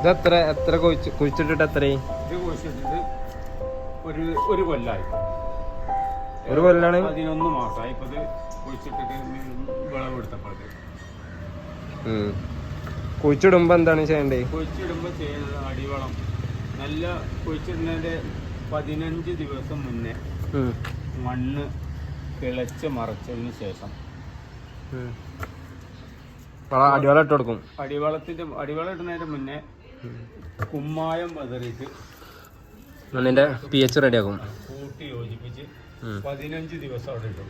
ഇത് എത്ര കുഴിച്ചിട്ടിട്ട് എത്രയായി? ഇത് കുഴിച്ചിട്ടിട്ട് ഒരു കൊല്ലായി. ഒരു കൊല്ലാണ്? 11 മാസമായി ഇപ്പൊ ഇത് കുഴിച്ചിട്ടിട്ട് വിളവെടുത്തപ്പോഴത്തേക്ക്. കുഴിച്ചിടുമ്പോ എന്താണ് ചെയ്യണ്ടേ? കുഴിച്ചിടുമ്പോ ചെയ്യുന്നത് അടിവളം നല്ല കുഴിച്ചിടുന്നതിന്റെ 15 ദിവസം മുന്നേ മണ്ണ് കിളച്ച് മറച്ചതിന് ശേഷം അടിവളം ഇട്ട് കൊടുക്കും. അടിവളം ഇടുന്നതിന്റെ മുന്നേ കുമ്മായം പതറിയിട്ട് മണ്ണിന്റെ pH റെഡിയാക്കും. കൂട്ടി യോജിപ്പിച്ച് 15 ദിവസം അവിടെ ഇടും.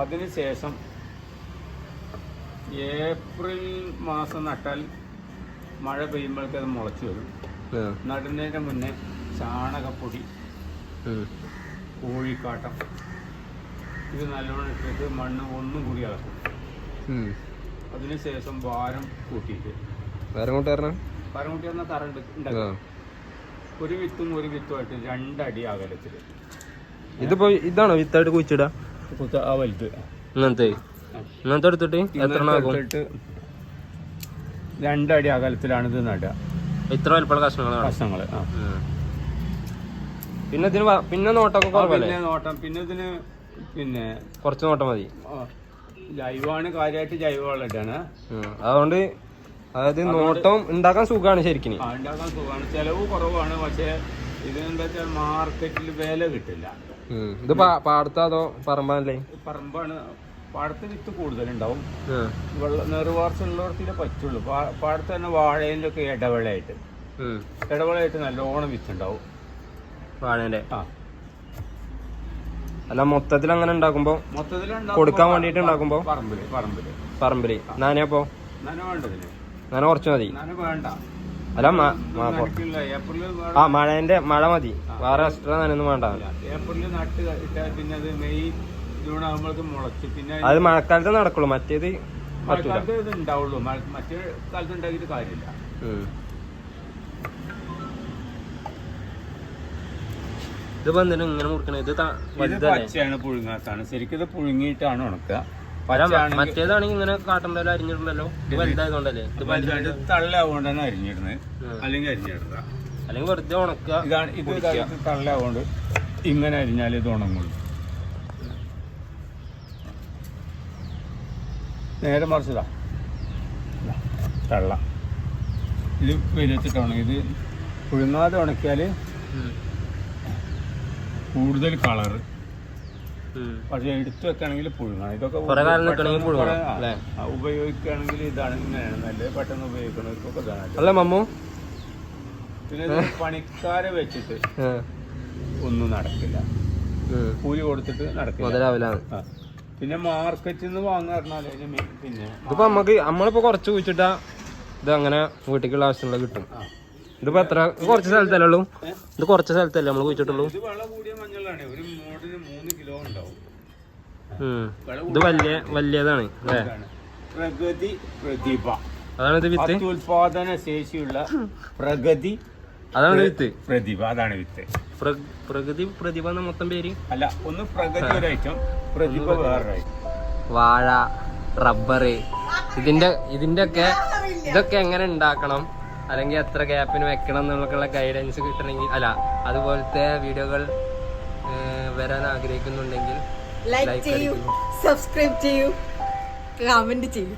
അതിനുശേഷം ഏപ്രിൽ മാസം നട്ടാൽ മഴ പെയ്യുമ്പോഴേക്ക് അത് മുളച്ചു വരും. നടുന്നതിന്റെ മുന്നേ ചാണകപ്പൊടി, കോഴിക്കാട്ടം ഇത് നല്ലോണം ഇട്ടിട്ട് മണ്ണ് ഒന്നും കൂടി ഇളക്കും. അതിനുശേഷം ഭാരം കൂട്ടിയിട്ട് ഭാരം കൂട്ടി പറഞ്ഞാൽ തറ ഉണ്ടാക്കും. ഒരു വിത്തുമായിട്ട് 2 അടി അകലത്തിൽ. ഇതിപ്പോ ഇതാണോ വിത്തായിട്ട് കുഴിച്ചിടാ? ആ വലുത് ഇങ്ങനത്തെ എടുത്തിട്ട് എത്ര 2 അടി അകലത്തിലാണ് ഇത് നടുക. ഇത്ര വലിപ്പമുള്ള കഷ്ണങ്ങള്. പിന്നെ ഇതിന് പിന്നെ നോട്ടൊക്കെ കുറവല്ലേ? പിന്നെ ഇതിന് കുറച്ച് നോട്ടം മതി. ജൈവമാണ് കാര്യമായിട്ട് ജൈവവളം ഇട്ടാണ്. അതുകൊണ്ട് അതായത് നോട്ടം ഉണ്ടാക്കാൻ സുഖമാണ് ശരിക്കും. ഉണ്ടാക്കാൻ സുഖമാണ്, ചെലവ് കുറവാണ്. പക്ഷെ ഇതെന്താ വെച്ചാൽ മാർക്കറ്റിൽ വില കിട്ടില്ല. ഇത് പാടത്താ അതോ പറമ്പാണല്ലേ? പറമ്പാണ്. പാടത്ത് വിത്ത് കൂടുതലുണ്ടാവും. നെറുവാർച്ചുള്ളവർക്കേ പറ്റുള്ളൂ. പാടത്ത് തന്നെ വാഴയിൻ്റെ ഒക്കെ ഇടവേളയായിട്ട് നല്ലോണം വിത്തുണ്ടാവും വാഴേന്റെ. അല്ല മൊത്തത്തിൽ അങ്ങനെ ഉണ്ടാക്കുമ്പോ കൊടുക്കാൻ വേണ്ടിട്ട് ഉണ്ടാക്കുമ്പോ പറമ്പില് നാനപ്പോ നന കുറച്ച് മതി. അല്ല മഴ മതി, വേറെ എക്സ്ട്രാ നനൊന്നും വേണ്ട. ഏപ്രിൽ നട്ട് ഇട്ടാൽ പിന്നെ അത് മെയ് ജൂൺ ആകുമ്പോഴേക്ക് മുളച്ച് പിന്നെ അത് മഴക്കാലത്ത് നടക്കുള്ളൂ, മറ്റേത് മഴക്കാലത്ത് ഇത് ഉണ്ടാവുള്ളൂ. മറ്റേ കാലത്ത് ഉണ്ടാക്കിയിട്ട് കാര്യമില്ല. ഇതിപ്പോ എന്തിനാ ഇങ്ങനെ മുറിക്കണേ? ഇത് പച്ചയാണ്, പുഴുങ്ങാത്താണ്. ശരിക്കും ഇത് പുഴുങ്ങിയിട്ടാണ് ഉണക്കുക. മറ്റേതാണെങ്കിൽ ഇങ്ങനെ കാട്ടുമ്പോഴല്ലോ അരിഞ്ഞിട്ടുണ്ടല്ലോ. ഇത് വലുതായതുകൊണ്ടല്ലേ? ഇത് തള്ളാവുകൊണ്ടാണ് അരിഞ്ഞിടുന്നത്, അല്ലെങ്കിൽ അരിഞ്ഞിടുക, അല്ലെങ്കിൽ വെറുതെ ഉണക്കുക. ഇത് തള്ളാവുകൊണ്ട് ഇങ്ങനെ അരിഞ്ഞാൽ ഇത് ഉണങ്ങുള്ളൂ. നേരെ മറിച്ചതാ തള്ള. ഇത് വെയിലത്തിട്ട് ഉണങ്ങി. ഇത് പുഴുങ്ങാതെ ഉണക്കിയാല് കൂടുതൽ കളറ്. പക്ഷെ എടുത്തു വെക്കുകയാണെങ്കിൽ പുഴുങ്ങണം. ഇതൊക്കെ ഉപയോഗിക്കുകയാണെങ്കിൽ ഇതാണ് ഇങ്ങനെയാണ് നല്ലത്. പെട്ടെന്ന് ഉപയോഗിക്കണവർക്കൊക്കെ ഇതാണ്. അല്ല മമ്മു, പിന്നെ പണിക്കാരെ വെച്ചിട്ട് ഒന്നും നടക്കില്ല. കൂലി കൊടുത്തിട്ട് നടക്കില്ല. പിന്നെ മാർക്കറ്റിൽ നിന്ന് വാങ്ങാറിഞ്ഞാൽ പിന്നെ ഇതിപ്പോ നമ്മളിപ്പോ കുറച്ച് കുഴിച്ചിട്ടാ ഇത് അങ്ങനെ വീട്ടിലേക്കുള്ള ആവശ്യമുള്ള കിട്ടും. ഇതിപ്പോ എത്ര കുറച്ച് സ്ഥലത്തല്ലേ ഉള്ളൂ? ഇത് കുറച്ച് സ്ഥലത്തല്ലേ നമ്മൾ കുഴിച്ചിട്ടുള്ളൂ? ഇത് വെള്ളം കൂടിയ മഞ്ഞളാണ്. ഒരു മൂടിന് 3 കിലോ ഉണ്ടാവും. ഇത് വലിയതാണ് അല്ലേ? പ്രഗതി പ്രതിഭ അതാണ് ഇത് വിത്ത്. ഉത്പാദന ശേഷിയുള്ള പ്രഗതി അതാണ് വിത്ത്. പ്രതിഭ അതാണ് വിത്ത്. പ്രഗതി പ്രതിഭ എന്ന മൊത്തം പേര് അല്ല. ഒന്ന് പ്രഗതി ഒരു ഐറ്റം, പ്രതിഭ വേറൊരു ഐറ്റം. വാഴ, റബ്ബർ, ഇതൊക്കെ എങ്ങനെ ഉണ്ടാക്കണം, അല്ലെങ്കിൽ എത്ര ഗ്യാപ്പിന് വെക്കണം എന്നുള്ളൊക്കെയുള്ള ഗൈഡൻസ് കിട്ടണമെങ്കിൽ, അല്ല അതുപോലത്തെ വീഡിയോകൾ വരാൻ ആഗ്രഹിക്കുന്നുണ്ടെങ്കിൽ ലൈക്ക് ചെയ്യൂ, സബ്സ്ക്രൈബ് ചെയ്യൂ, കമന്റ് ചെയ്യൂ.